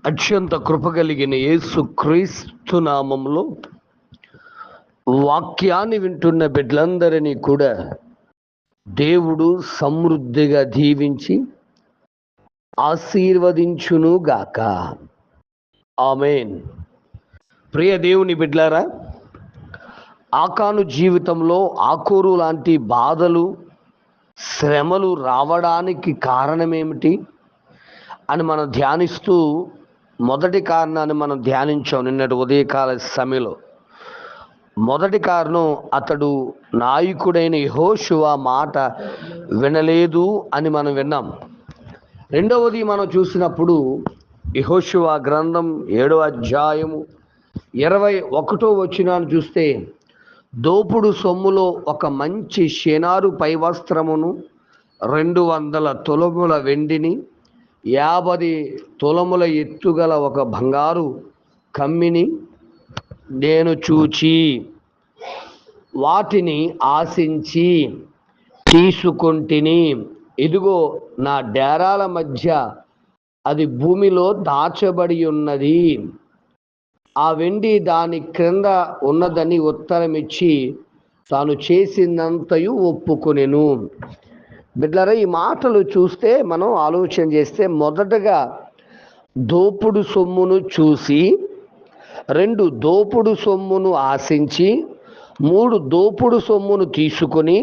అత్యంత కృపగలిగిన యేసు క్రీస్తు నామంలో వాక్యాన్ని వింటున్న బిడ్డలందరినీ కూడా దేవుడు సమృద్ధిగా దీవించి ఆశీర్వదించునుగాక. ఆమేన్. ప్రియ దేవుని బిడ్డలారా, ఆకాను జీవితంలో ఆకూరు లాంటి బాధలు, శ్రమలు రావడానికి కారణమేమిటి అని మనం ధ్యానిస్తూ మొదటి కారణాన్ని మనం ధ్యానించాం నిన్నటి ఉదయకాల సమయంలో. మొదటి కారణం, అతడు నాయకుడైన యెహోషువ మాట వినలేదు అని మనం విన్నాం. రెండవది మనం చూసినప్పుడు యెహోషువ గ్రంథం 7వ అధ్యాయము 21వ వచనాన్ని చూస్తే, దోపుడు సొమ్ములో ఒక మంచి షేనారు పై వస్త్రమును, 200 తులముల వెండిని, 50 తులముల ఎత్తుగల ఒక బంగారు కమ్మిని నేను చూచి వాటిని ఆశించి తీసుకొంటిని. ఇదిగో నా డేరాల మధ్య అది భూమిలో దాచబడి ఉన్నది. ఆ వెండి దాని క్రింద ఉన్నదని ఉత్తరమిచ్చి తాను చేసినంతయు ఒప్పుకొనెను. బిడ్డలారా, ఈ మాటలు చూస్తే మనం ఆలోచన చేస్తే, మొదటగా దోపుడు సొమ్మును చూసి, 2 దోపుడు సొమ్మును ఆశించి, 3 దోపుడు సొమ్మును తీసుకొని,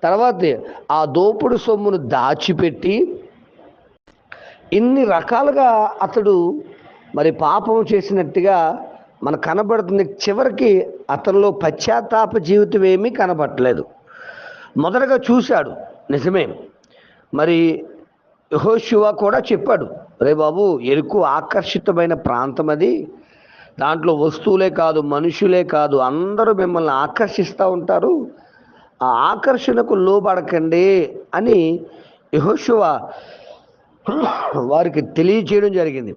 తర్వాత ఆ దోపుడు సొమ్మును దాచిపెట్టి, ఇన్ని రకాలుగా అతడు మరి పాపం చేసినట్టుగా మనకు కనబడుతుంది. చివరికి అతనిలో పశ్చాత్తాప జీవితం ఏమీ కనబడట్లేదు. మొదటగా చూశాడు, నిజమే. మరి యెహోషువ కూడా చెప్పాడు, రే బాబు, ఎరుకు ఆకర్షితమైన ప్రాంతం అది, దాంట్లో వస్తువులే కాదు, మనుషులే కాదు, అందరూ మిమ్మల్ని ఆకర్షిస్తూ ఉంటారు, ఆ ఆకర్షణకు లోబడకండి అని యెహోషువ వారికి తెలియచేయడం జరిగింది.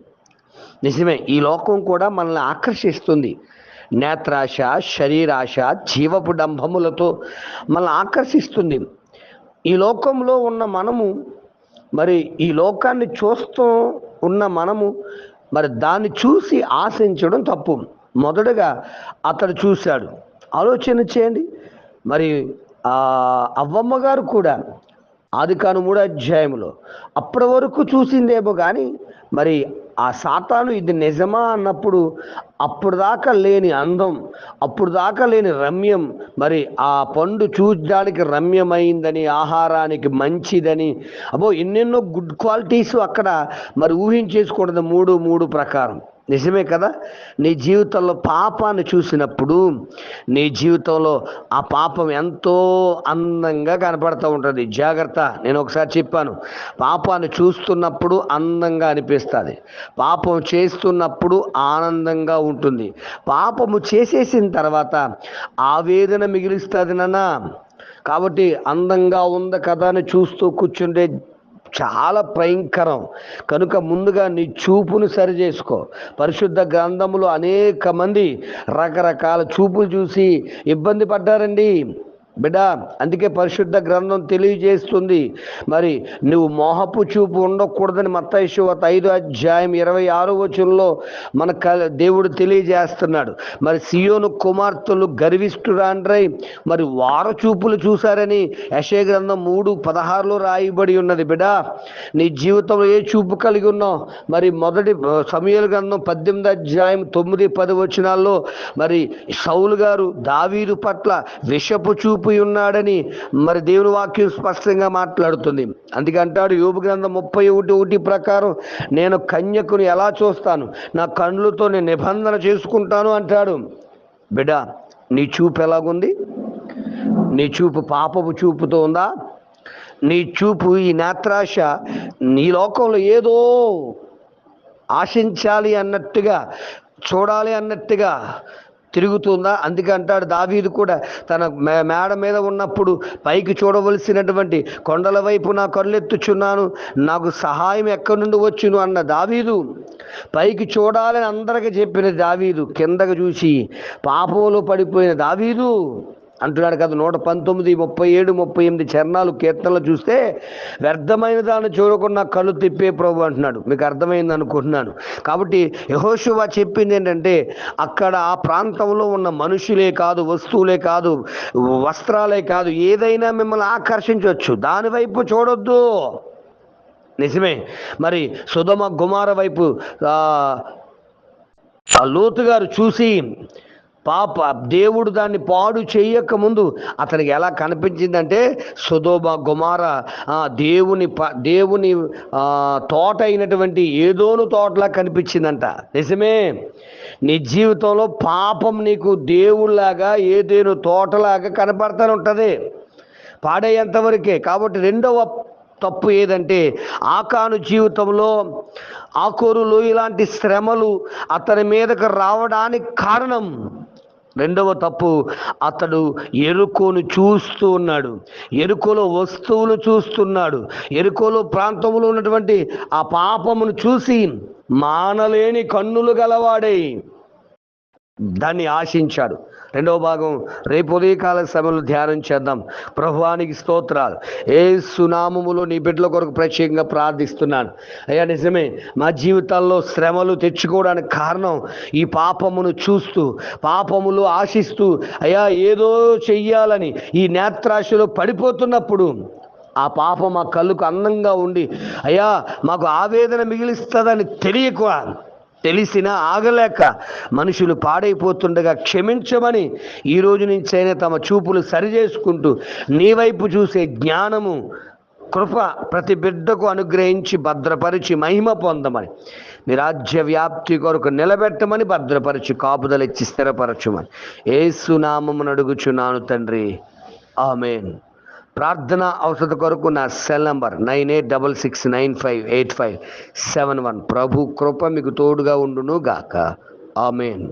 నిజమే, ఈ లోకం కూడా మనల్ని ఆకర్షిస్తుంది. నేత్రాశ, శరీరాశ, జీవపు డంభములతో మనల్ని ఆకర్షిస్తుంది. ఈ లోకంలో ఉన్న మనము, మరి ఈ లోకాన్ని చూస్తూ ఉన్న మనము, మరి దాన్ని చూసి ఆశించడం తప్పు. మొదటగా అతడు చూశాడు. ఆలోచన చేయండి. మరి అవ్వమ్మ గారు కూడా ఆదికాండం 3వ అధ్యాయంలో అప్పటి వరకు చూసిందేమో కానీ, మరి ఆ సాతాను ఇది నిజమా అన్నప్పుడు అప్పుడు దాకా లేని అందం, అప్పుడు దాకా లేని రమ్యం, మరి ఆ పండు చూడడానికి రమ్యమైందని, ఆహారానికి మంచిదని, అబ్బో ఎన్నెన్నో గుడ్ క్వాలిటీస్ అక్కడ మరి ఊహించేసుకోవడం 3 ప్రకారం. నిజమే కదా. నీ జీవితంలో పాపాన్ని చూసినప్పుడు నీ జీవితంలో ఆ పాపం ఎంతో అందంగా కనపడుతూ ఉంటుంది. జాగ్రత్త, నేను ఒకసారి చెప్పాను, పాపాన్ని చూస్తున్నప్పుడు అందంగా అనిపిస్తుంది, పాపం చేస్తున్నప్పుడు ఆనందంగా ఉంటుంది. పాపము చేసేసిన తర్వాత ఆవేదన మిగిలిస్తుంది నాన్న. కాబట్టి అందంగా ఉంది కదా అని చూస్తూ కూర్చుంటే చాలా భయంకరం. కనుక ముందుగా నీ చూపును సరి చేసుకో. పరిశుద్ధ గ్రంథములో అనేక మంది రకరకాల చూపులు చూసి ఇబ్బంది పడ్డారండి బిడ్డ. అందుకే పరిశుద్ధ గ్రంథం తెలియజేస్తుంది, మరి నువ్వు మోహపు చూపు ఉండకూడదని. మత్తయి సువార్త 5వ అధ్యాయం 26వ వచనంలో మన దేవుడు తెలియజేస్తున్నాడు. మరి సియోను కుమార్తెలు గర్విష్ఠురాండ్రై మరి వార చూపులు చూశారని యెషయా గ్రంథం 3:16లో రాయబడి ఉన్నది. బిడ్డ, నీ జీవితంలో ఏ చూపు కలిగి ఉన్నావు? మరి మొదటి సమూయేలు గ్రంథం 18వ అధ్యాయం 9-10 వచనాల్లో మరి సౌలు గారు దావీదు పట్ల విషపు చూపు ఉన్నాడని మరి దేవుని వాక్యం స్పష్టంగా మాట్లాడుతుంది. అందుకే అంటాడు యోబు గ్రంథం 31:1 ప్రకారం, నేను కన్యకుని ఎలా చూస్తాను, నా కళ్ళుతో నేను నిబంధన చేసుకుంటాను అంటాడు. బిడ్డ, నీ చూపు ఎలాగుంది? నీ చూపు పాపపు చూపుతో ఉందా? నీ చూపు ఈ నేత్రాశ నీ లోకంలో ఏదో ఆశించాలి అన్నట్టుగా, చూడాలి అన్నట్టుగా తిరుగుతుందా? అందుకే అంటాడు దావీదు కూడా, తన మేడ మీద ఉన్నప్పుడు పైకి చూడవలసినటువంటి కొండల వైపు నా కళ్ళెత్తుచున్నాను, నాకు సహాయం ఎక్కడి నుండి వచ్చును అన్న దావీదు, పైకి చూడాలని అందరికీ చెప్పిన దావీదు కిందకు చూసి పాపంలో పడిపోయిన దావీదు అంటున్నాడు కదా. 119, 37, 38 చరణాలు కీర్తనలు చూస్తే వ్యర్థమైన దాన్ని చూడకుండా కళ్ళు తిప్పే ప్రభు అంటున్నాడు. మీకు అర్థమైంది అనుకుంటున్నాను. కాబట్టి యెహోషువ చెప్పింది ఏంటంటే, అక్కడ ఆ ప్రాంతంలో ఉన్న మనుషులే కాదు, వస్తువులే కాదు, వస్త్రాలే కాదు, ఏదైనా మిమ్మల్ని ఆకర్షించవచ్చు, దానివైపు చూడొద్దు. నిజమే. మరి సొదొమ గొమొర్రా వైపు లోతు గారు చూసి దేవుడు దాన్ని పాడు చేయక ముందు అతనికి ఎలా కనిపించిందంటే, సొదొమ గొమొర్రా దేవుని తోట అయినటువంటి ఏదోను తోటలా కనిపించిందంట. నిజమే. నీ జీవితంలో పాపం నీకు దేవుళ్ళలాగా ఏదేను తోటలాగా కనపడతానే ఉంటుంది, పాడయ్యేంతవరకే. కాబట్టి రెండవ తప్పు ఏదంటే, ఆకాను జీవితంలో ఆకోరులు ఇలాంటి శ్రమలు అతని మీదకు రావడానికి కారణం, రెండవ తప్పు, అతడు ఎరుకోను చూస్తూ ఉన్నాడు, ఎరుకోలో వస్తువులు చూస్తున్నాడు, ఎరుకోలో ప్రాంతంలో ఉన్నటువంటి ఆ పాపమును చూసి మానలేని కన్నులు గలవాడై దాన్ని ఆశించాడు. రెండవ భాగం రేపు ఉదయకాల సమయంలో ధ్యానం చేద్దాం. ప్రభువానికి స్తోత్రాలు. యేసు నామములో నీ బిడ్డల కొరకు ప్రత్యేకంగా ప్రార్థిస్తున్నాను. అయ్యా నిజమే, మా జీవితాల్లో శ్రమలు తెచ్చుకోవడానికి కారణం ఈ పాపమును చూస్తూ, పాపములు ఆశిస్తూ, అయ్యా ఏదో చెయ్యాలని ఈ నేత్రాశలో పడిపోతున్నప్పుడు ఆ పాపం మా కళ్ళుకు అందంగా ఉండి అయ్యా మాకు ఆవేదన మిగిలిస్తుందని తెలిసినా ఆగలేక మనుషులు పాడైపోతుండగా క్షమించమని ఈ రోజు నుంచైనా తమ చూపులు సరిచేసుకుంటూ నీ వైపు చూసే జ్ఞానము, కృప ప్రతి బిడ్డకు అనుగ్రహించి భద్రపరిచి మహిమ పొందమని, మీ రాజ్య వ్యాప్తి కొరకు నిలబెట్టమని, భద్రపరిచి కాపుదలిచ్చి స్థిరపరచుమని యేసు నామమున అడుగుచున్నాను తండ్రి, ఆమేన్. ప్రార్థన అవసరం కొరకు నా సెల్ నంబర్ 9866958571. ప్రభు కృప మీకు తోడుగా ఉండును గాక. ఆమేన్.